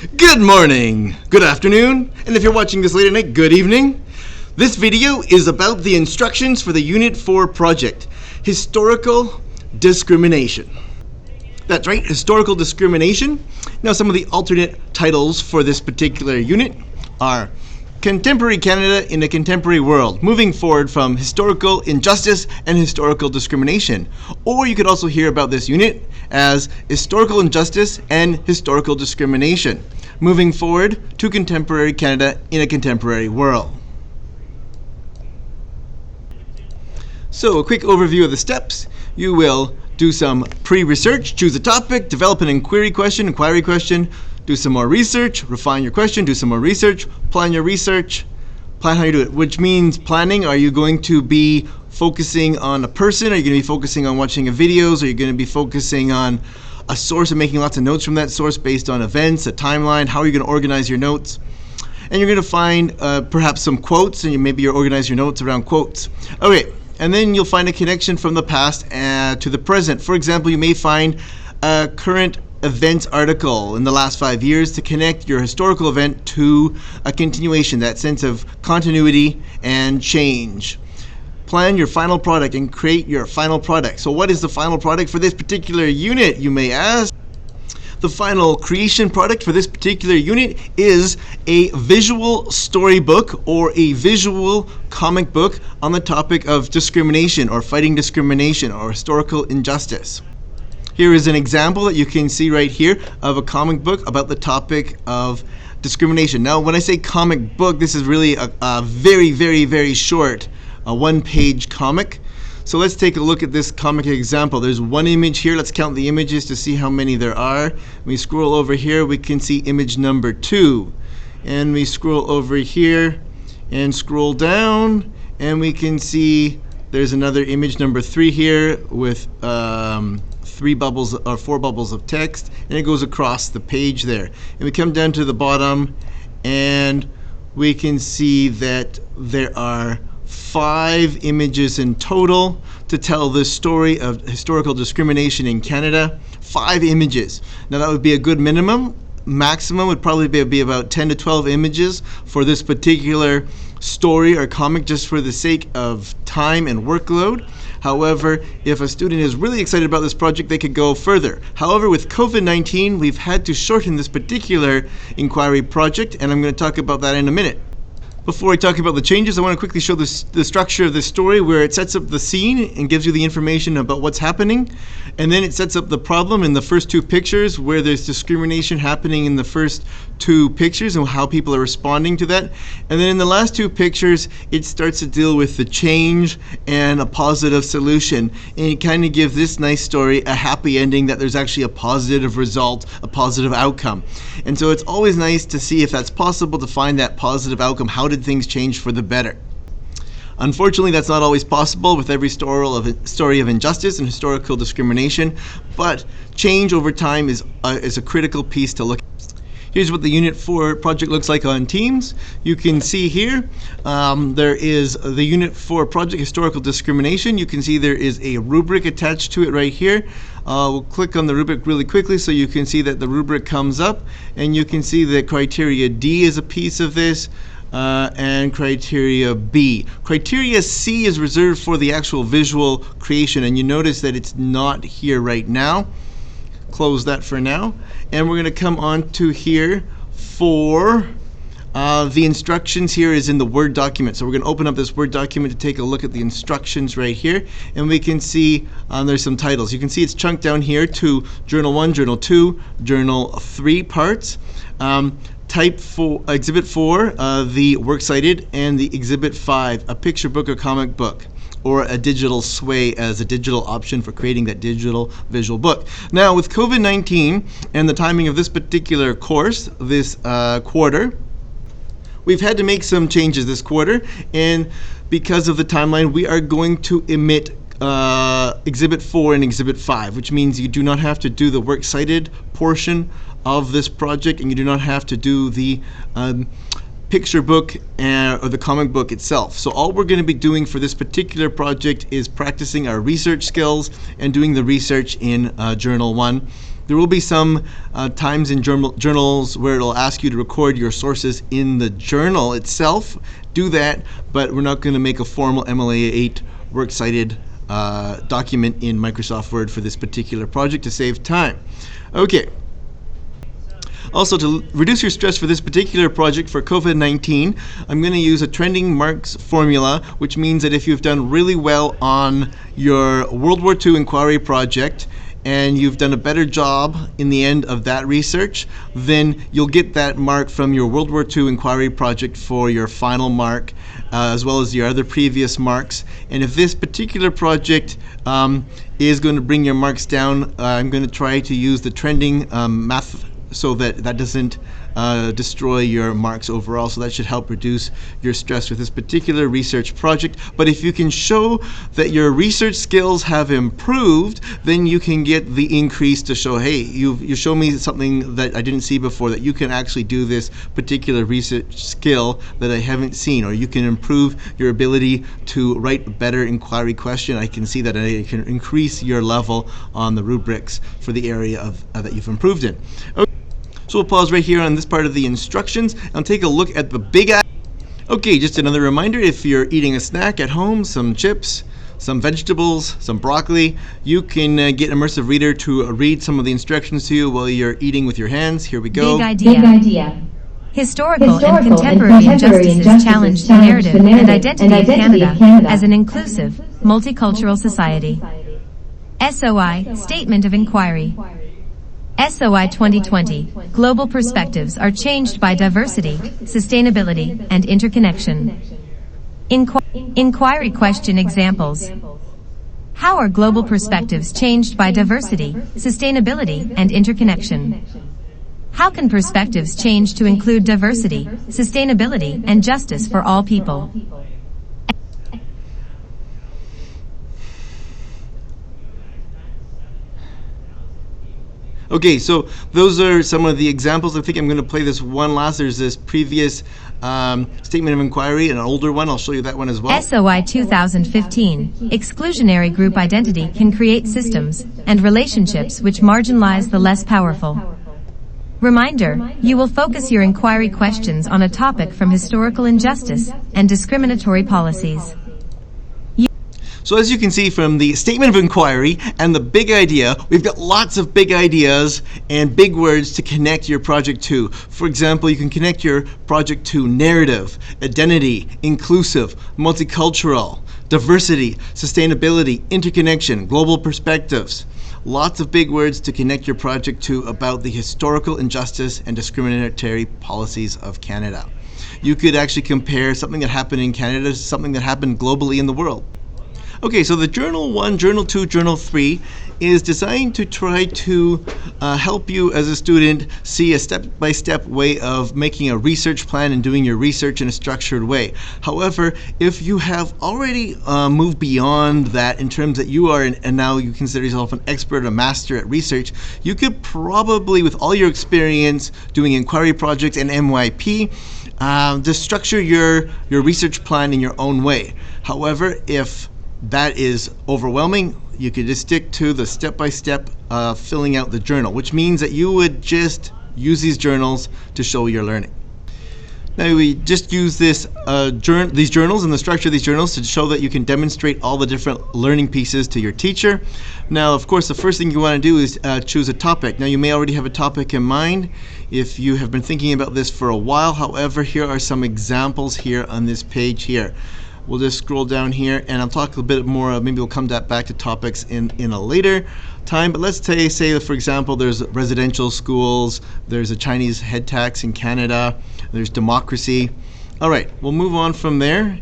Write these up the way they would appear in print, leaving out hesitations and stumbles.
Good morning, good afternoon, and if you're watching this late at night, good evening. This video is about the instructions for the Unit 4 project, Historical Discrimination. That's right, Historical Discrimination. Now some of the alternate titles for this particular unit are Contemporary Canada in a Contemporary World, moving forward from historical injustice and historical discrimination. Or you could also hear about this unit as historical injustice and historical discrimination, moving forward to contemporary Canada in a contemporary world. So a quick overview of the steps. You will do some pre-research, choose a topic, develop an inquiry question, do some more research, refine your question, do some more research, plan your research, plan how you do it, which means planning. Are you going to be focusing on a person? Are you going to be focusing on watching videos? Are you going to be focusing on a source and making lots of notes from that source based on events, a timeline? How are you going to organize your notes? And you're going to find perhaps some quotes, and maybe you'll organize your notes around quotes. Okay, and then you'll find a connection from the past to the present. For example, you may find a current events article in the last 5 years to connect your historical event to a continuation, that sense of continuity and change. Plan your final product and create your final product. So what is the final product for this particular unit, you may ask? The final creation product for this particular unit is a visual storybook or a visual comic book on the topic of discrimination or fighting discrimination or historical injustice. Here is an example that you can see right here of a comic book about the topic of discrimination. Now, when I say comic book, this is really a very, very, very short one-page comic. So let's take a look at this comic example. There's one image here. Let's count the images to see how many there are. When we scroll over here, we can see image number 2. And we scroll over here and scroll down, and we can see there's another image number 3 here with 4 bubbles of text, and it goes across the page there. And we come down to the bottom, and we can see that there are 5 images in total to tell the story of historical discrimination in Canada. 5 images. Now that would be a good minimum. Maximum would probably be about 10 to 12 images for this particular story or comic, just for the sake of time and workload. However, if a student is really excited about this project, they could go further. However, with COVID-19, we've had to shorten this particular inquiry project, and I'm going to talk about that in a minute. Before I talk about the changes, I want to quickly show the structure of this story, where it sets up the scene and gives you the information about what's happening. And then it sets up the problem in the first 2 pictures, where there's discrimination happening in the first 2 pictures and how people are responding to that. And then in the last 2 pictures, it starts to deal with the change and a positive solution. And it kind of gives this nice story a happy ending, that there's actually a positive result, a positive outcome. And so it's always nice to see if that's possible, to find that positive outcome. How did things change for the better? Unfortunately, that's not always possible with every story of injustice and historical discrimination, but change over time is a critical piece to look at. Here's what the Unit 4 project looks like on Teams. You can see here there is the Unit 4 project, Historical Discrimination. You can see there is a rubric attached to it right here. We'll click on the rubric really quickly so you can see that the rubric comes up, and you can see that criteria D is a piece of this. And criteria B. Criteria C is reserved for the actual visual creation, and you notice that it's not here right now. Close that for now. And we're going to come on to here for the instructions. Here is in the Word document. So we're going to open up this Word document to take a look at the instructions right here. And we can see there's some titles. You can see it's chunked down here to Journal 1, Journal 2, Journal 3 parts. Type 4, Exhibit 4, the works cited, and the Exhibit 5, a picture book or comic book, or a digital sway as a digital option for creating that digital visual book. Now, with COVID-19 and the timing of this particular course, this quarter, we've had to make some changes this quarter, and because of the timeline, we are going to omit Exhibit 4 and Exhibit 5, which means you do not have to do the works cited portion of this project, and you do not have to do the picture book or the comic book itself. So all we're going to be doing for this particular project is practicing our research skills and doing the research in Journal 1 There will be some times in journals where it'll ask you to record your sources in the journal itself. Do that, but we're not going to make a formal MLA 8 works cited document in Microsoft Word for this particular project to save time. Okay. Also, to reduce your stress for this particular project for COVID-19, I'm going to use a trending marks formula, which means that if you've done really well on your World War II inquiry project and you've done a better job in the end of that research, then you'll get that mark from your World War II inquiry project for your final mark, as well as your other previous marks. And if this particular project is going to bring your marks down, I'm going to try to use the trending math so that doesn't destroy your marks overall. So that should help reduce your stress with this particular research project. But if you can show that your research skills have improved, then you can get the increase to show, hey, you show me something that I didn't see before, that you can actually do this particular research skill that I haven't seen, or you can improve your ability to write a better inquiry question. I can see that I can increase your level on the rubrics for the area that you've improved in. Okay. So we'll pause right here on this part of the instructions and take a look at the big idea. Okay, just another reminder, if you're eating a snack at home, some chips, some vegetables, some broccoli, you can get Immersive Reader to read some of the instructions to you while you're eating with your hands. Here we go. Big idea. Historical and contemporary injustices challenge the narrative and identity of Canada as an inclusive, multicultural society. SOI, Statement of Inquiry. SOI 2020, global perspectives are changed by diversity, sustainability, and interconnection. Inquiry question examples. How are global perspectives changed by diversity, sustainability, and interconnection? How can perspectives change to include diversity, sustainability, and justice for all people? Okay, so those are some of the examples. I think I'm going to play this one last. There's this previous statement of inquiry, an older one. I'll show you that one as well. SOI 2015, exclusionary group identity can create systems and relationships which marginalize the less powerful. Reminder, you will focus your inquiry questions on a topic from historical injustice and discriminatory policies. So as you can see from the statement of inquiry and the big idea, we've got lots of big ideas and big words to connect your project to. For example, you can connect your project to narrative, identity, inclusive, multicultural, diversity, sustainability, interconnection, global perspectives. Lots of big words to connect your project to about the historical injustice and discriminatory policies of Canada. You could actually compare something that happened in Canada to something that happened globally in the world. Okay, so the Journal 1, Journal 2, Journal 3 is designed to try to help you as a student see a step-by-step way of making a research plan and doing your research in a structured way. However, if you have already moved beyond that in terms that you are, and now you consider yourself an expert, a master at research, you could probably, with all your experience doing inquiry projects and MYP, just structure your research plan in your own way. However, if that is overwhelming, you could just stick to the step-by-step filling out the journal, which means that you would just use these journals to show your learning. Now we just use these journals and the structure of these journals to show that you can demonstrate all the different learning pieces to your teacher. Now, of course, the first thing you want to do is choose a topic. Now, you may already have a topic in mind if you have been thinking about this for a while. However, here are some examples here on this page here. We'll just scroll down here and I'll talk a bit more, maybe we'll come back to topics in a later time, but let's say for example, there's residential schools, there's a Chinese head tax in Canada, there's democracy. All right, we'll move on from there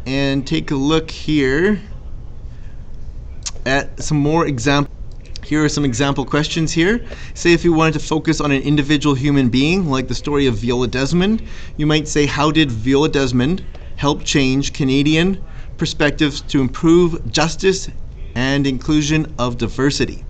and take a look here at some more examples. Here are some example questions here. Say if you wanted to focus on an individual human being, like the story of Viola Desmond, you might say, how did Viola Desmond help change Canadian perspectives to improve justice and inclusion of diversity?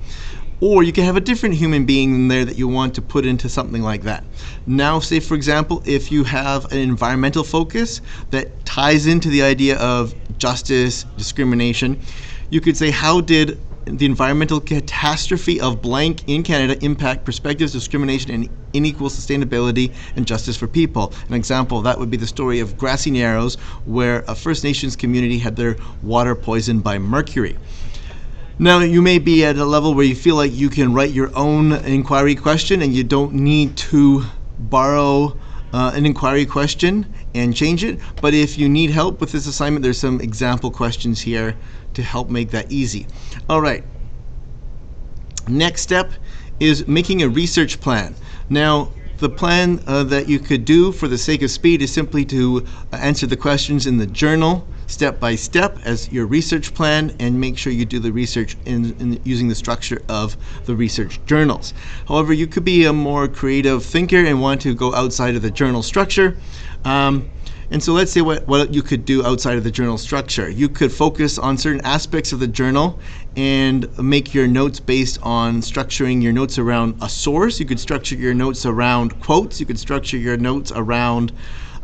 Or you can have a different human being in there that you want to put into something like that. Now, say for example, if you have an environmental focus that ties into the idea of justice, discrimination, you could say, how did the environmental catastrophe of blank in Canada impact perspectives, discrimination, and unequal sustainability and justice for people. An example of that would be the story of Grassy Narrows, where a First Nations community had their water poisoned by mercury. Now, you may be at a level where you feel like you can write your own inquiry question and you don't need to borrow an inquiry question and change it. But if you need help with this assignment, there's some example questions here to help make that easy. All right. Next step is making a research plan. Now, the plan that you could do for the sake of speed is simply to answer the questions in the journal step by step as your research plan, and make sure you do the research in using the structure of the research journals. However, you could be a more creative thinker and want to go outside of the journal structure. And so let's say what you could do outside of the journal structure. You could focus on certain aspects of the journal and make your notes based on structuring your notes around a source. You could structure your notes around quotes. You could structure your notes around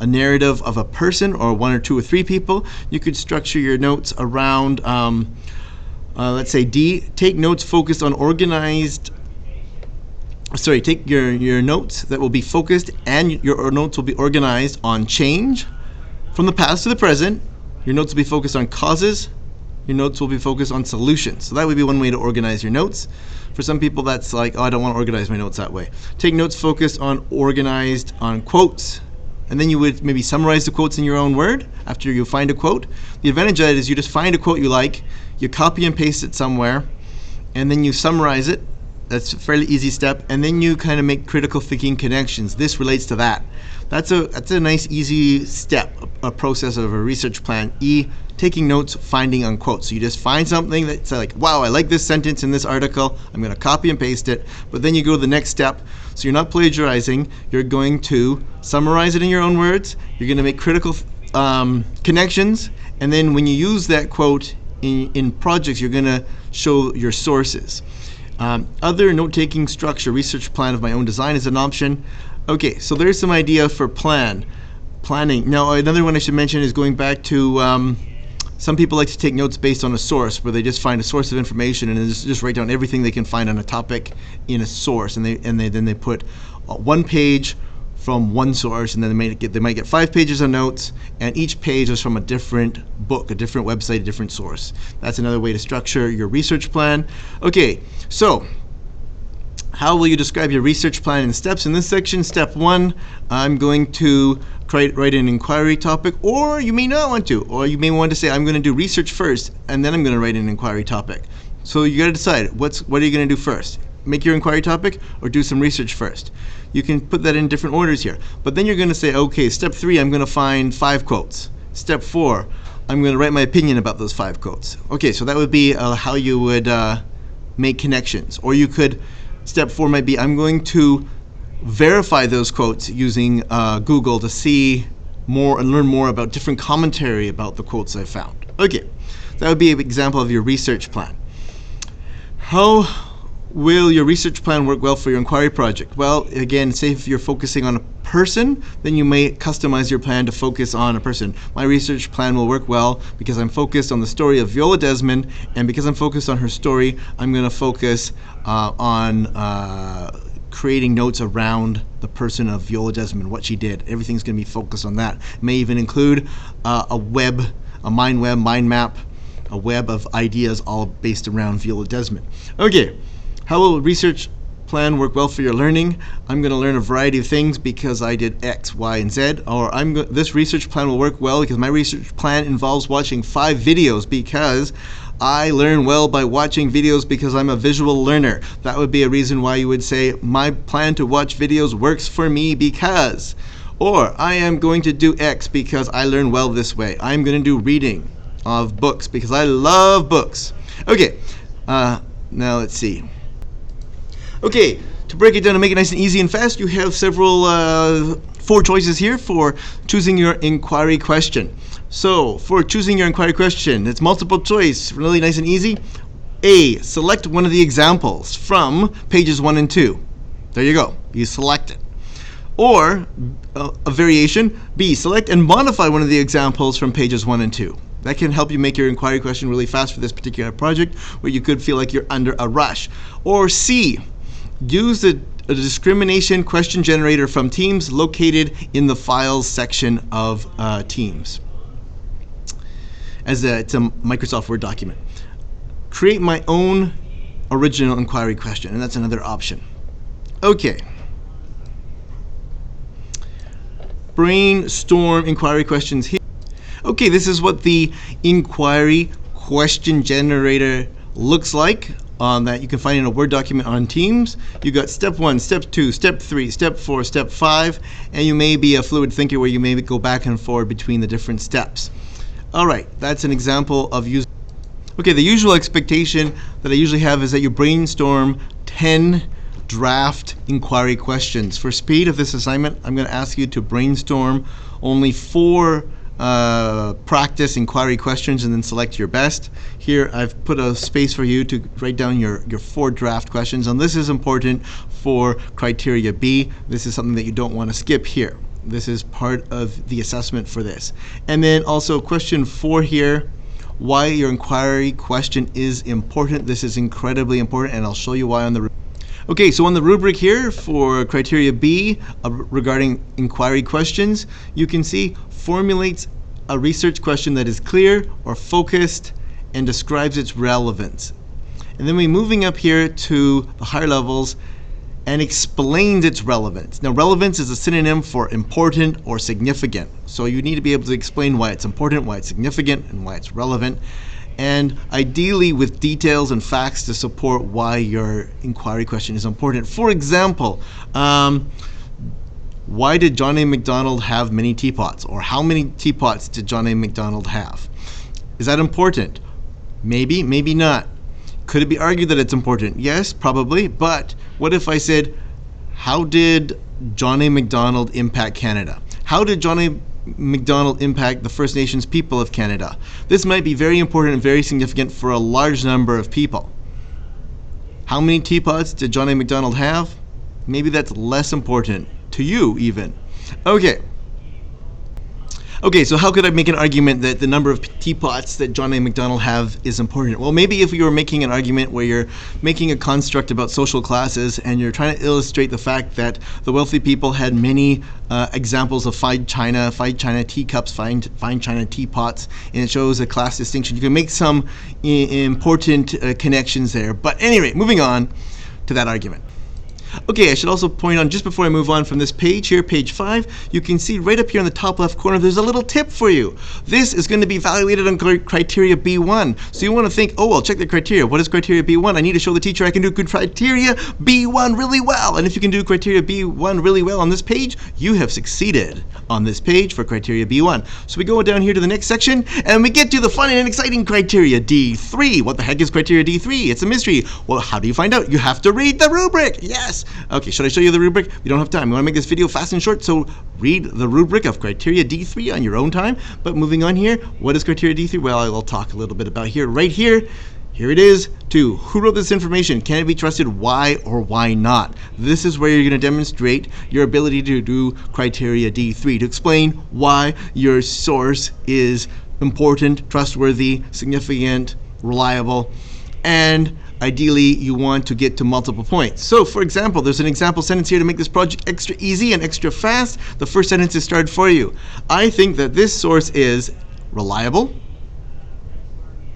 a narrative of a person or one or two or three people. You could structure your notes around, let's say D, take notes focused on take your notes that will be focused, and your notes will be organized on change from the past to the present. Your notes will be focused on causes. Your notes will be focused on solutions. So that would be one way to organize your notes. For some people, that's like, oh, I don't want to organize my notes that way. Take notes focused on organized on quotes. And then you would maybe summarize the quotes in your own word after you find a quote. The advantage of that is you just find a quote you like, you copy and paste it somewhere, and then you summarize it. That's a fairly easy step. And then you kind of make critical thinking connections. This relates to that. That's a nice, easy step, a process of a research plan. E, taking notes, finding on quotes. So you just find something that's like, wow, I like this sentence in this article. I'm going to copy and paste it. But then you go to the next step. So you're not plagiarizing. You're going to summarize it in your own words. You're going to make critical connections. And then when you use that quote in projects, you're going to show your sources. Other note-taking structure, research plan of my own design is an option. Okay, so there's some idea for planning. Now, another one I should mention is going back to some people like to take notes based on a source, where they just find a source of information and just write down everything they can find on a topic in a source, and then they put one page from one source, and then they might get 5 pages of notes, and each page is from a different book, a different website, a different source. That's another way to structure your research plan. Okay, so how will you describe your research plan in steps? In this section, step 1, I'm going to write an inquiry topic, or you may not want to, or you may want to say, I'm going to do research first, and then I'm going to write an inquiry topic. So you got to decide, what are you going to do first? Make your inquiry topic, or do some research first? You can put that in different orders here. But then you're going to say, okay, step 3, I'm going to find 5 quotes. Step 4, I'm going to write my opinion about those 5 quotes. Okay, so that would be how you would make connections. Or you could, step 4 might be, I'm going to verify those quotes using Google to see more and learn more about different commentary about the quotes I found. Okay, that would be an example of your research plan. How will your research plan work well for your inquiry project? Well, again, say if you're focusing on a person, then you may customize your plan to focus on a person. My research plan will work well because I'm focused on the story of Viola Desmond, and because I'm focused on her story, I'm going to focus on creating notes around the person of Viola Desmond, what she did. Everything's going to be focused on that. It may even include a mind map, a web of ideas all based around Viola Desmond. Okay. How will research plan work well for your learning? I'm going to learn a variety of things because I did X, Y, and Z. Or this research plan will work well because my research plan involves watching 5 videos because I learn well by watching videos because I'm a visual learner. That would be a reason why you would say, my plan to watch videos works for me because. Or, I am going to do X because I learn well this way. I'm going to do reading of books because I love books. Okay, now let's see. Okay, to break it down and make it nice and easy and fast, you have several 4 choices here for choosing your inquiry question. So, for choosing your inquiry question, it's multiple choice, really nice and easy. A, select one of the examples from pages 1 and 2. There you go, you select it. Or, a variation, B, select and modify one of the examples from pages 1 and 2. That can help you make your inquiry question really fast for this particular project where you could feel like you're under a rush. Or C, use a discrimination question generator from Teams located in the Files section of Teams. It's a Microsoft Word document. Create my own original inquiry question, and that's another option. Okay. Brainstorm inquiry questions here. Okay, this is what the inquiry question generator looks like. That you can find in a Word document on Teams. You got step 1, step 2, step 3, step 4, step 5, and you may be a fluid thinker where you may go back and forth between the different steps. All right, that's an example of using. Okay, the usual expectation that I usually have is that you brainstorm 10 draft inquiry questions. For speed of this assignment, I'm going to ask you to brainstorm only 4 practice inquiry questions and then select your best. Here I've put a space for you to write down your 4 draft questions, and this is important for criteria B. This is something that you don't want to skip here. This is part of the assessment for this. And then also question 4 here, why your inquiry question is important. This is incredibly important, and I'll show you why on the rubric. Okay, so on the rubric here for criteria B regarding inquiry questions, you can see formulates a research question that is clear or focused and describes its relevance. And then we're moving up here to the higher levels and explains its relevance. Now, relevance is a synonym for important or significant. So you need to be able to explain why it's important, why it's significant, and why it's relevant. And ideally with details and facts to support why your inquiry question is important. For example, why did John A. MacDonald have many teapots? Or how many teapots did John A. MacDonald have? Is that important? Maybe, maybe not. Could it be argued that it's important? Yes, probably. But what if I said, how did John A. MacDonald impact Canada? How did John A. MacDonald impact the First Nations people of Canada? This might be very important and very significant for a large number of people. How many teapots did John A. MacDonald have? Maybe that's less important to you even. Okay, so how could I make an argument that the number of teapots that John A. MacDonald have is important? Well, maybe if you were making an argument where you're making a construct about social classes and you're trying to illustrate the fact that the wealthy people had many examples of fine china teacups, fine china teapots, and it shows a class distinction. You can make some important connections there. But anyway, moving on to that argument. Okay, I should also point on, just before I move on from this page here, page 5, you can see right up here in the top left corner, there's a little tip for you. This is going to be evaluated on criteria B1. So you want to think, oh, I'll check the criteria. What is criteria B1? I need to show the teacher I can do good criteria B1 really well. And if you can do criteria B1 really well on this page, you have succeeded on this page for criteria B1. So we go down here to the next section, and we get to the fun and exciting criteria D3. What the heck is criteria D3? It's a mystery. Well, how do you find out? You have to read the rubric. Yes. Okay, should I show you the rubric? We don't have time. We want to make this video fast and short, so read the rubric of criteria D3 on your own time. But moving on here, what is criteria D3? Well, I will talk a little bit about here. Right here, here it is. 2. Who wrote this information? Can it be trusted? Why or why not? This is where you're going to demonstrate your ability to do criteria D3, to explain why your source is important, trustworthy, significant, reliable, and ideally, you want to get to multiple points. So, for example, there's an example sentence here to make this project extra easy and extra fast. The first sentence is started for you. I think that this source is reliable,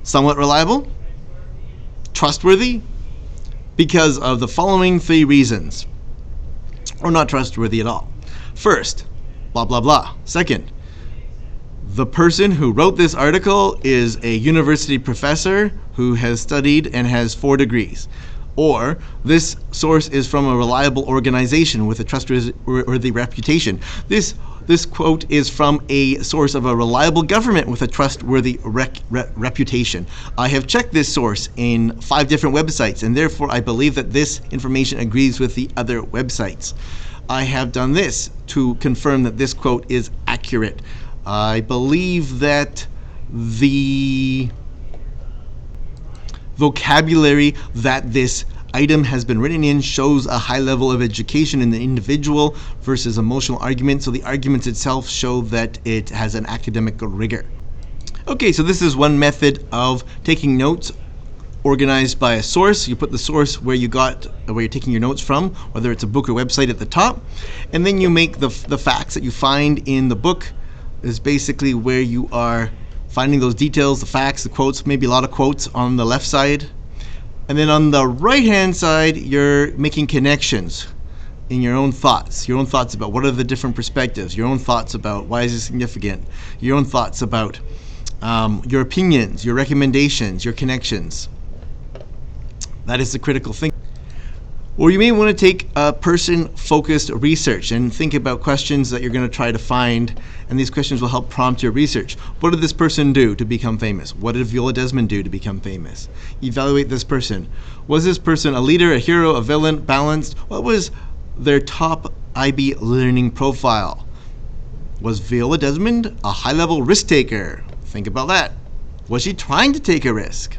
somewhat reliable, trustworthy, because of the following 3 reasons. Or not trustworthy at all. First, blah, blah, blah. Second, the person who wrote this article is a university professor who has studied and has 4 degrees. Or this source is from a reliable organization with a trustworthy reputation. This quote is from a source of a reliable government with a trustworthy reputation. I have checked this source in 5 different websites, and therefore I believe that this information agrees with the other websites. I have done this to confirm that this quote is accurate. I believe that the vocabulary that this item has been written in shows a high level of education in the individual versus emotional argument, so the arguments itself show that it has an academic rigor. Okay, so this is one method of taking notes organized by a source. You put the source where you're taking your notes from, whether it's a book or website at the top, and then you make the facts that you find in the book is basically where you are finding those details, the facts, the quotes, maybe a lot of quotes on the left side. And then on the right-hand side, you're making connections in your own thoughts about what are the different perspectives, your own thoughts about why is it significant, your own thoughts about your opinions, your recommendations, your connections. That is the critical thing. Or you may want to take a person-focused research and think about questions that you're going to try to find, and these questions will help prompt your research. What did this person do to become famous? What did Viola Desmond do to become famous? Evaluate this person. Was this person a leader, a hero, a villain, balanced? What was their top IB learning profile? Was Viola Desmond a high-level risk-taker? Think about that. Was she trying to take a risk?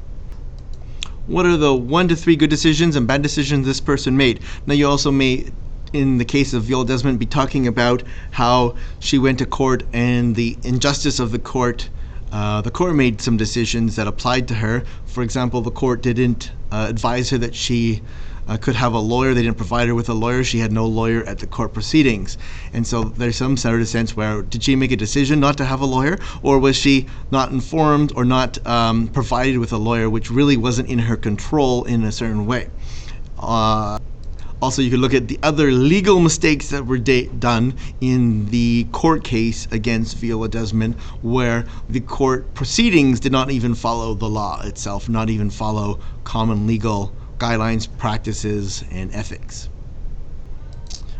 What are the 1 to 3 good decisions and bad decisions this person made? Now you also may, in the case of Viola Desmond, be talking about how she went to court and the injustice of the court. The court made some decisions that applied to her. For example, the court didn't advise her that she could have a lawyer. They didn't provide her with a lawyer. She had no lawyer at the court proceedings. And so there's some sort of sense where, did she make a decision not to have a lawyer? Or was she not informed or not provided with a lawyer, which really wasn't in her control in a certain way? Also, you could look at the other legal mistakes that were done in the court case against Viola Desmond, where the court proceedings did not even follow the law itself, not even follow common legal guidelines, practices, and ethics.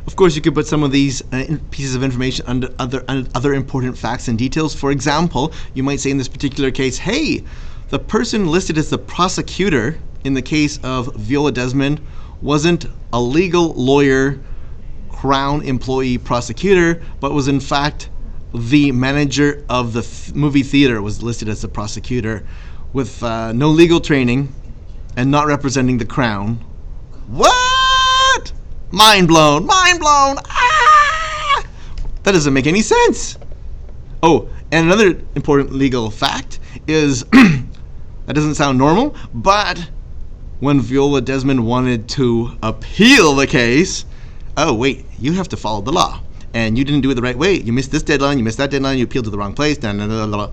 Of course, you could put some of these pieces of information under other important facts and details. For example, you might say in this particular case, hey, the person listed as the prosecutor in the case of Viola Desmond wasn't a legal lawyer, Crown employee prosecutor, but was in fact the manager of the movie theater, was listed as the prosecutor with no legal training and not representing the Crown. What? Mind blown, mind blown. Ah! That doesn't make any sense. Oh, and another important legal fact is, that doesn't sound normal, but when Viola Desmond wanted to appeal the case, oh wait, you have to follow the law, and you didn't do it the right way. You missed this deadline, you missed that deadline, you appealed to the wrong place, blah, blah, blah, blah.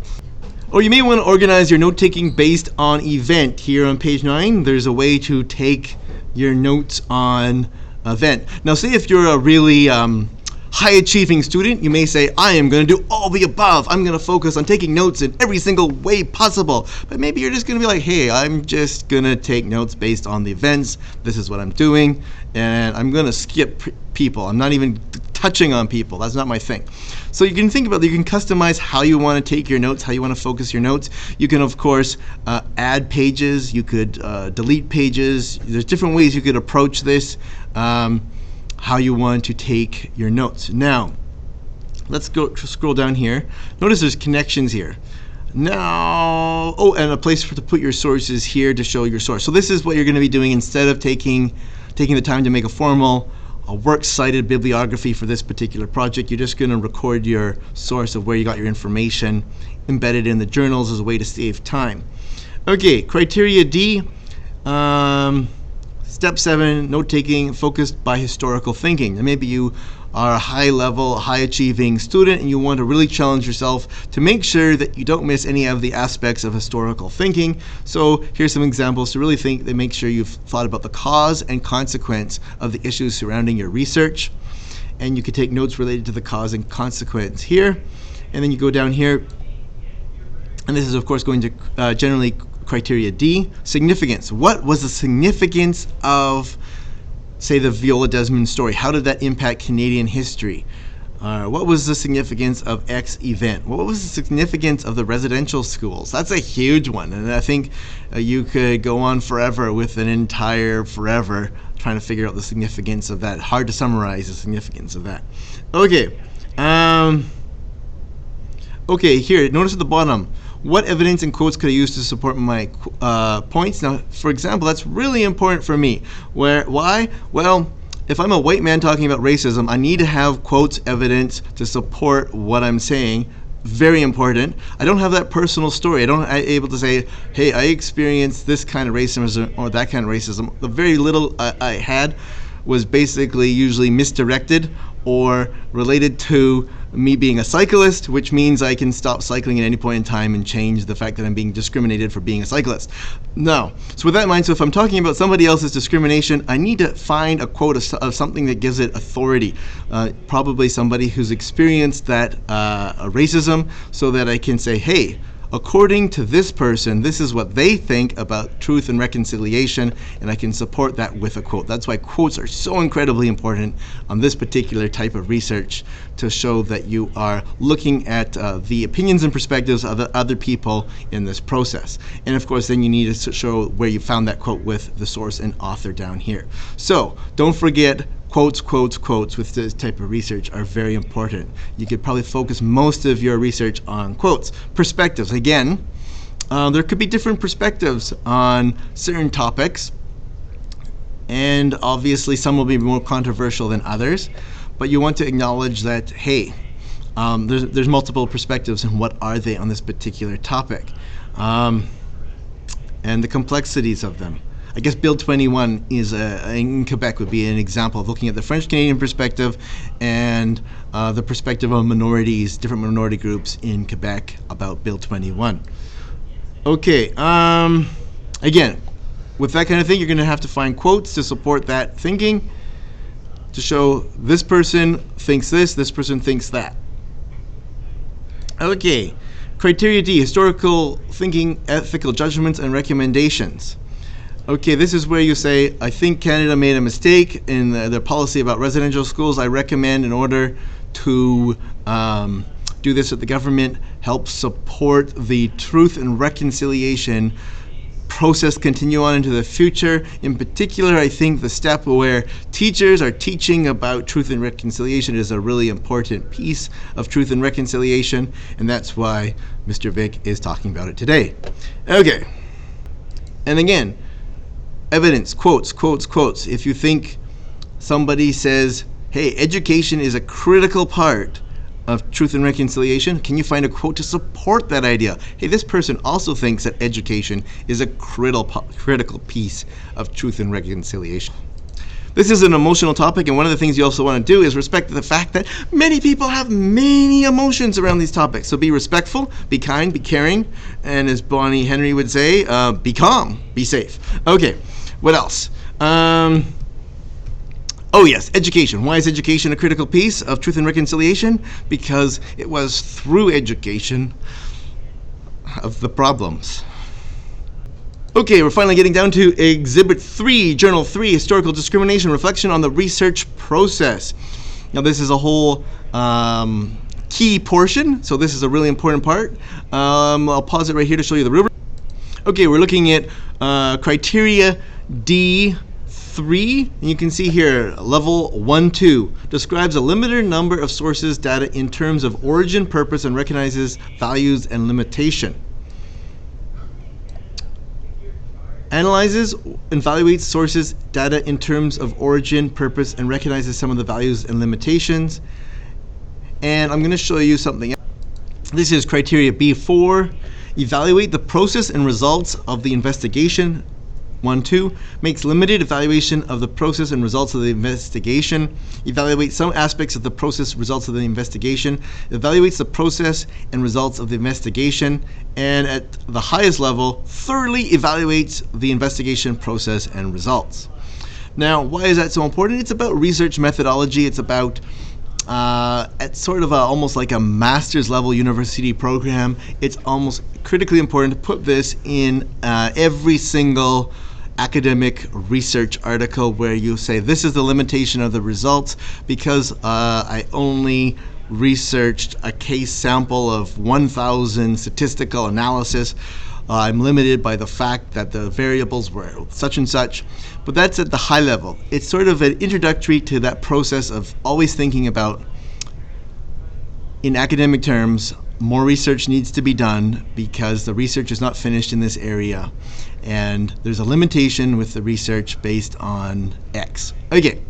Or you may want to organize your note-taking based on event. Here on page 9, there's a way to take your notes on event. Now, say if you're a really high-achieving student, you may say, I am going to do all the above. I'm going to focus on taking notes in every single way possible. But maybe you're just going to be like, hey, I'm just going to take notes based on the events. This is what I'm doing. And I'm going to skip people. I'm not even touching on people. That's not my thing. So you can think about that. You can customize how you want to take your notes, how you want to focus your notes. You can, of course, add pages. You could delete pages. There's different ways you could approach this, how you want to take your notes. Now, let's go scroll down here. Notice there's connections here. Now, oh, and a place to put your sources here to show your source. So this is what you're going to be doing instead of taking the time to make a formal works cited bibliography for this particular project. You're just going to record your source of where you got your information embedded in the journals as a way to save time. Okay, criteria D. Step 7, note-taking focused by historical thinking. And maybe you are a high-level, high-achieving student and you want to really challenge yourself to make sure that you don't miss any of the aspects of historical thinking. So here's some examples to really think that make sure you've thought about the cause and consequence of the issues surrounding your research. And you can take notes related to the cause and consequence here. And then you go down here, and this is of course going to generally criteria D, significance. What was the significance of, say, the Viola Desmond story? How did that impact Canadian history? What was the significance of X event? What was the significance of the residential schools? That's a huge one, and I think you could go on forever with an entire forever trying to figure out the significance of that. Hard to summarize the significance of that. Okay. Okay, here, notice at the bottom, what evidence and quotes could I use to support my points? Now, for example, that's really important for me. Why? Well, if I'm a white man talking about racism, I need to have quotes, evidence to support what I'm saying very important. I don't have that personal story. I'm able to say, hey, I experienced this kind of racism or that kind of racism. The very little I had was basically usually misdirected or related to me being a cyclist, which means I can stop cycling at any point in time and change the fact that I'm being discriminated for being a cyclist. No. So with that in mind, so if I'm talking about somebody else's discrimination, I need to find a quote of something that gives it authority. Probably somebody who's experienced that racism, so that I can say, hey, according to this person, this is what they think about truth and reconciliation, and I can support that with a quote. That's why quotes are so incredibly important on this particular type of research, to show that you are looking at the opinions and perspectives of the other people in this process. And of course, then you need to show where you found that quote with the source and author down here. So don't forget, quotes with this type of research are very important. You could probably focus most of your research on quotes. Perspectives, again, there could be different perspectives on certain topics, and obviously some will be more controversial than others, but you want to acknowledge that, hey, there's multiple perspectives, and what are they on this particular topic, and the complexities of them. I guess Bill 21 is in Quebec would be an example of looking at the French-Canadian perspective and the perspective of minorities, different minority groups in Quebec about Bill 21. Okay, again, with that kind of thing, you're going to have to find quotes to support that thinking, to show this person thinks this person thinks that. Okay, criteria D, historical thinking, ethical judgments, and recommendations. Okay, this is where you say, I think Canada made a mistake in their policy about residential schools. I recommend, in order to do this, that the government help support the truth and reconciliation process continue on into the future. In particular, I think the step where teachers are teaching about truth and reconciliation is a really important piece of truth and reconciliation, and that's why Mr. Vick is talking about it today. Okay, and again, evidence, quotes. If you think somebody says, hey, education is a critical part of truth and reconciliation, can you find a quote to support that idea? Hey, this person also thinks that education is a critical piece of truth and reconciliation. This is an emotional topic, and one of the things you also want to do is respect the fact that many people have many emotions around these topics. So be respectful, be kind, be caring, and as Bonnie Henry would say, be calm, be safe. Okay, what else? Oh yes, education. Why is education a critical piece of truth and reconciliation? Because it was through education of the problems. Okay, we're finally getting down to Exhibit 3, Journal 3, Historical Discrimination, Reflection on the Research Process. Now this is a whole key portion, so this is a really important part. I'll pause it right here to show you the rubric. Okay, we're looking at criteria D3, and you can see here, level 1-2, describes a limited number of sources data in terms of origin, purpose, and recognizes values and limitation. Analyzes and evaluates sources data in terms of origin, purpose, and recognizes some of the values and limitations. And I'm going to show you something else. This is criteria B4. Evaluate the process and results of the investigation. 1-2 makes limited evaluation of the process and results of the investigation. Evaluates some aspects of the process, results of the investigation. Evaluates the process and results of the investigation. And at the highest level, thoroughly evaluates the investigation process and results. Now, why is that so important? It's about research methodology. It's about at sort of almost like a master's level university program. It's almost critically important to put this in every single academic research article where you say this is the limitation of the results because I only researched a case sample of 1,000 statistical analysis. I'm limited by the fact that the variables were such and such, but that's at the high level. It's sort of an introductory to that process of always thinking about, in academic terms, more research needs to be done because the research is not finished in this area, and there's a limitation with the research based on X. Okay,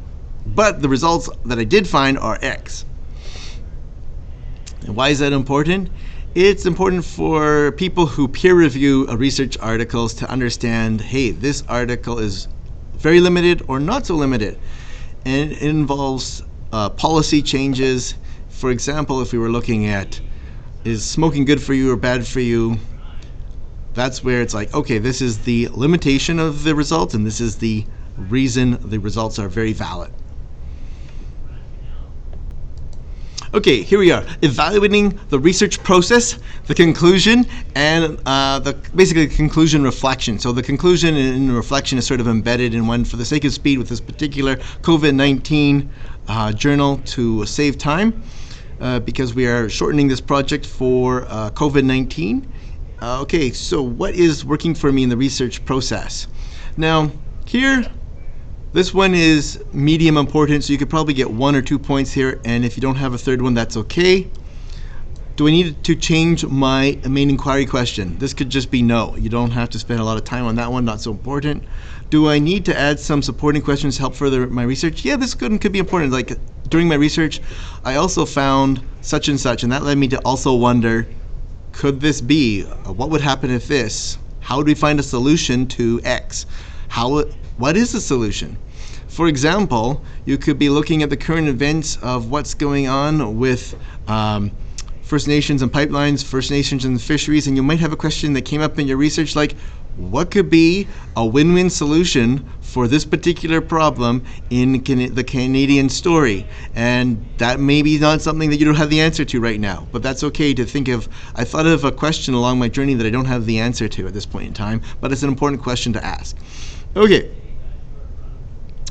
but the results that I did find are X. And why is that important? It's important for people who peer review research articles to understand, hey, this article is very limited or not so limited. And it involves policy changes. For example, if we were looking at, is smoking good for you or bad for you? That's where it's like, okay, this is the limitation of the results, and this is the reason the results are very valid. Okay, here we are, evaluating the research process, the conclusion, and basically the conclusion reflection. So the conclusion and reflection is sort of embedded in one for the sake of speed with this particular COVID-19 journal to save time, because we are shortening this project for COVID-19. Okay, so what is working for me in the research process? Now, here, this one is medium important, so you could probably get 1 or 2 points here, and if you don't have a third one, that's okay. Do I need to change my main inquiry question? This could just be no. You don't have to spend a lot of time on that one, not so important. Do I need to add some supporting questions to help further my research? Yeah, this could be important. Like, during my research, I also found such and such, and that led me to also wonder, could this be? What would happen if this? How do we find a solution to X? What is the solution? For example, you could be looking at the current events of what's going on with First Nations and pipelines, First Nations and fisheries, and you might have a question that came up in your research like, what could be a win-win solution for this particular problem in the Canadian story? And that may be not something that you don't have the answer to right now, but that's okay to think of. I thought of a question along my journey that I don't have the answer to at this point in time, but it's an important question to ask. Okay.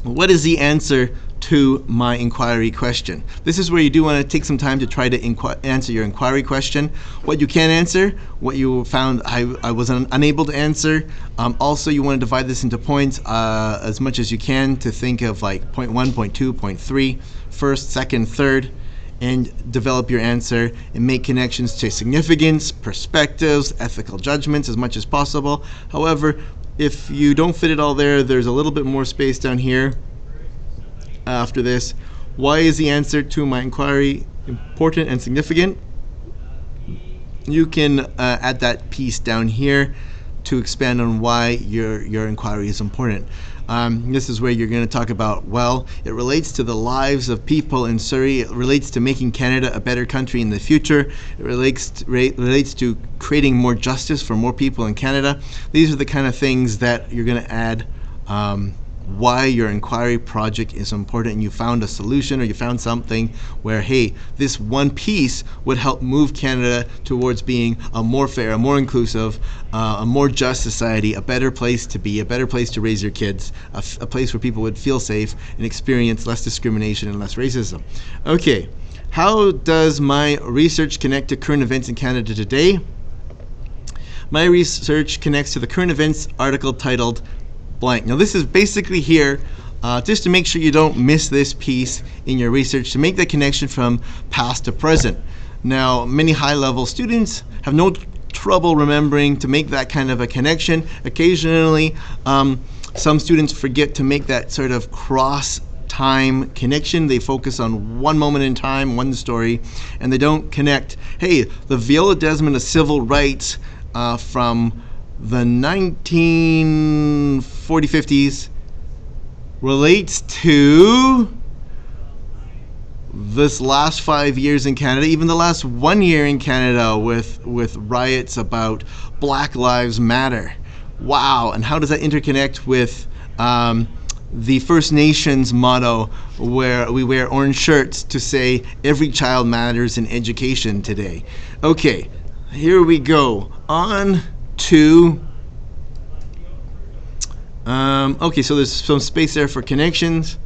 What is the answer to my inquiry question? This is where you do want to take some time to try to answer your inquiry question. What you can answer, what you found I was unable to answer. Also, you want to divide this into points as much as you can to think of like point 1, point 2, point 3, first, second, third, and develop your answer and make connections to significance, perspectives, ethical judgments as much as possible. However, if you don't fit it all there, there's a little bit more space down here after this. Why is the answer to my inquiry important and significant? You can add that piece down here to expand on why your inquiry is important. This is where you're going to talk about, well, it relates to the lives of people in Surrey. It relates to making Canada a better country in the future. It relates to creating more justice for more people in Canada. These are the kind of things that you're going to add why your inquiry project is important, and you found a solution or you found something where, hey, this one piece would help move Canada towards being a more fair, a more inclusive, a more just society, a better place to be, a better place to raise your kids, a place where people would feel safe and experience less discrimination and less racism. Okay, how does my research connect to current events in Canada today? My research connects to the current events article titled blank. Now this is basically here just to make sure you don't miss this piece in your research, to make the connection from past to present. Now, many high-level students have no trouble remembering to make that kind of a connection. Occasionally, some students forget to make that sort of cross-time connection. They focus on one moment in time, one story, and they don't connect, hey, the Viola Desmond of civil rights from the 1940-50s relates to this last 5 years in Canada, even the last 1 year in Canada with riots about Black Lives Matter. Wow, and how does that interconnect with the First Nations motto where we wear orange shirts to say every child matters in education today? Okay, here we go. On to okay, so there's some space there for connections,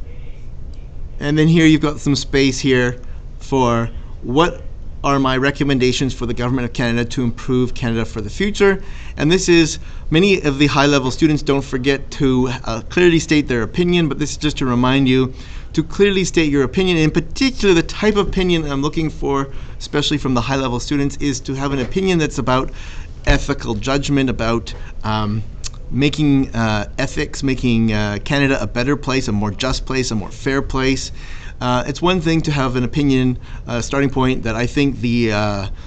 and then here you've got some space here for what are my recommendations for the Government of Canada to improve Canada for the future. And this is, many of the high-level students don't forget to clearly state their opinion, but this is just to remind you to clearly state your opinion. In particular, the type of opinion I'm looking for, especially from the high-level students, is to have an opinion that's about ethical judgment, about making ethics, making Canada a better place, a more just place, a more fair place. It's one thing to have an opinion, starting point, that I think the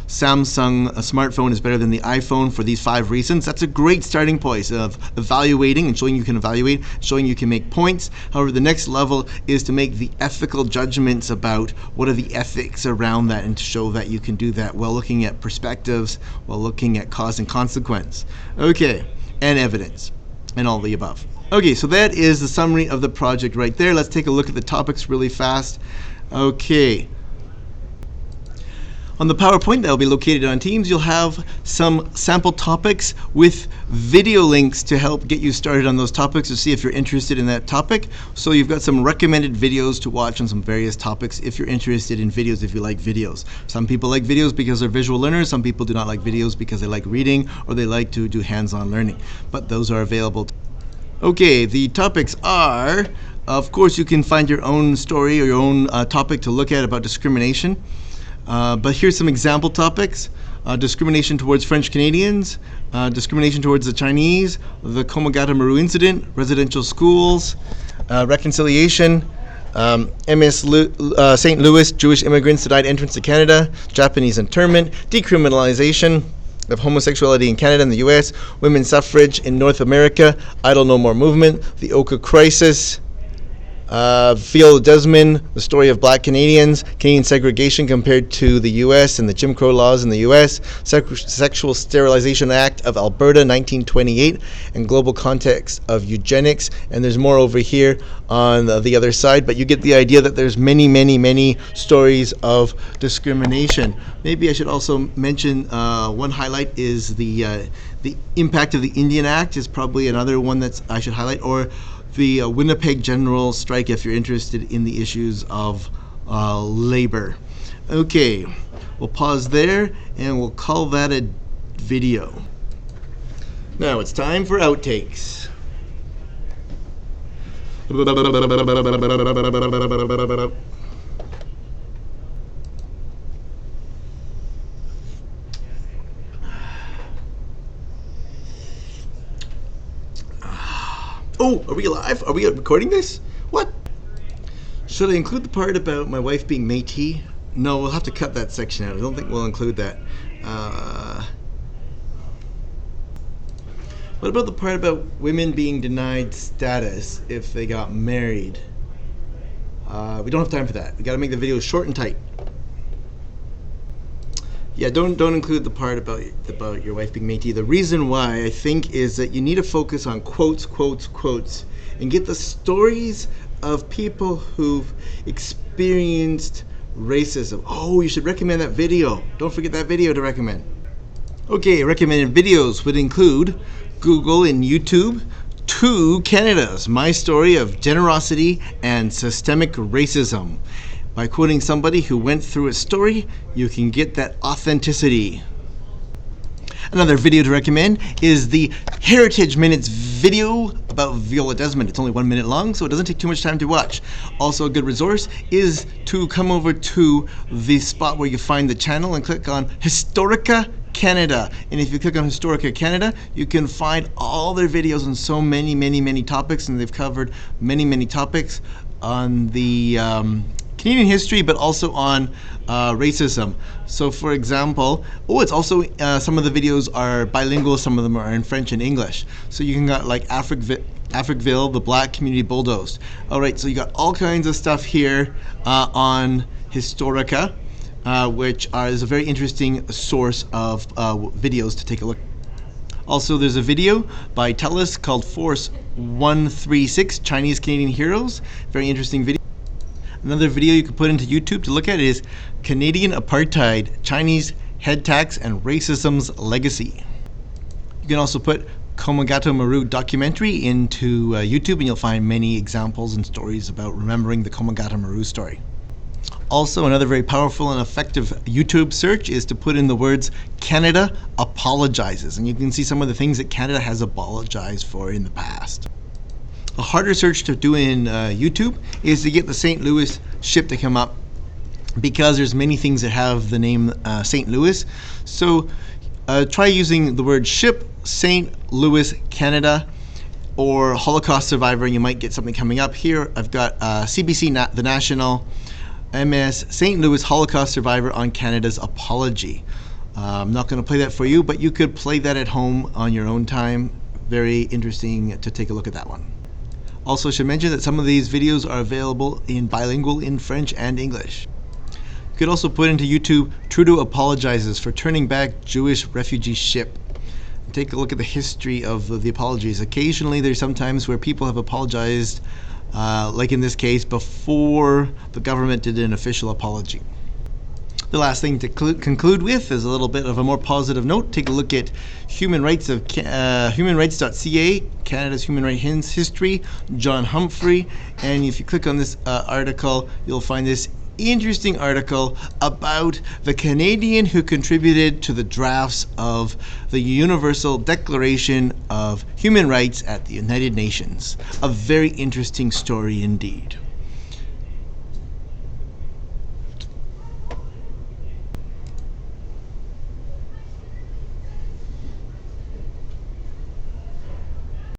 Samsung smartphone is better than the iPhone for these 5 reasons. That's a great starting point of evaluating and showing you can evaluate, showing you can make points. However, the next level is to make the ethical judgments about what are the ethics around that, and to show that you can do that while looking at perspectives, while looking at cause and consequence. Okay, and evidence, and all the above. Okay, so that is the summary of the project right there. Let's take a look at the topics really fast. Okay. On the PowerPoint that will be located on Teams, you'll have some sample topics with video links to help get you started on those topics, to see if you're interested in that topic. So you've got some recommended videos to watch on some various topics if you're interested in videos, if you like videos. Some people like videos because they're visual learners. Some people do not like videos because they like reading or they like to do hands-on learning. But those are available. Okay, the topics are, of course, you can find your own story or your own topic to look at about discrimination. But here's some example topics. Discrimination towards French Canadians, discrimination towards the Chinese, the Komagata-Maru incident, residential schools, reconciliation, St. Louis Jewish immigrants denied entrance to Canada, Japanese internment, decriminalization of homosexuality in Canada and the U.S., women's suffrage in North America, Idle No More movement, the Oka crisis, Phil Desmond, the story of black Canadians, Canadian segregation compared to the U.S. and the Jim Crow laws in the U.S., Sexual Sterilization Act of Alberta 1928, and global context of eugenics. And there's more over here on the other side, but you get the idea that there's many, many, many stories of discrimination. Maybe I should also mention one highlight is the impact of the Indian Act is probably another one that I should highlight, or the Winnipeg General Strike if you're interested in the issues of labor. Okay, we'll pause there and we'll call that a video. Now it's time for outtakes. Oh, are we live? Are we recording this? What? Should I include the part about my wife being Métis? No, we'll have to cut that section out. I don't think we'll include that. What about the part about women being denied status if they got married? We don't have time for that. We got to make the video short and tight. Yeah, don't include the part about your wife being Métis. The reason why, I think, is that you need to focus on quotes, quotes, quotes, and get the stories of people who've experienced racism. Oh, you should recommend that video. Don't forget that video to recommend. Okay, recommended videos would include Google and YouTube, 2 Canadas, My Story of Generosity and Systemic Racism. By quoting somebody who went through a story, you can get that authenticity. Another video to recommend is the Heritage Minutes video about Viola Desmond. It's only 1 minute long, so it doesn't take too much time to watch. Also, a good resource is to come over to the spot where you find the channel and click on Historica Canada. And if you click on Historica Canada, you can find all their videos on so many, many, many topics, and they've covered many, many topics on the Canadian history, but also on racism. So for example, it's also some of the videos are bilingual, some of them are in French and English. So you can got like Africville, the Black Community Bulldozed. Alright, so you got all kinds of stuff here on Historica, which is a very interesting source of videos to take a look. Also, there's a video by TELUS called Force 136, Chinese Canadian Heroes. Very interesting video. Another video you can put into YouTube to look at is Canadian Apartheid, Chinese Head Tax and Racism's Legacy. You can also put Komagata-Maru documentary into YouTube, and you'll find many examples and stories about remembering the Komagata-Maru story. Also, another very powerful and effective YouTube search is to put in the words Canada apologizes, and you can see some of the things that Canada has apologized for in the past. A harder search to do in YouTube is to get the St. Louis ship to come up, because there's many things that have the name St. Louis. So try using the word ship, St. Louis, Canada, or Holocaust survivor, and you might get something coming up here. I've got CBC, The National, MS St. Louis Holocaust survivor on Canada's apology. I'm not going to play that for you, but you could play that at home on your own time. Very interesting to take a look at that one. Also, should mention that some of these videos are available in bilingual in French and English. You could also put into YouTube, Trudeau apologizes for turning back Jewish refugee ship. Take a look at the history of the apologies. Occasionally, there's some times where people have apologized, like in this case, before the government did an official apology. The last thing to conclude with is a little bit of a more positive note. Take a look at human rights of humanrights.ca, Canada's human rights history, John Humphrey, and if you click on this article, you'll find this interesting article about the Canadian who contributed to the drafts of the Universal Declaration of Human Rights at the United Nations. A very interesting story indeed.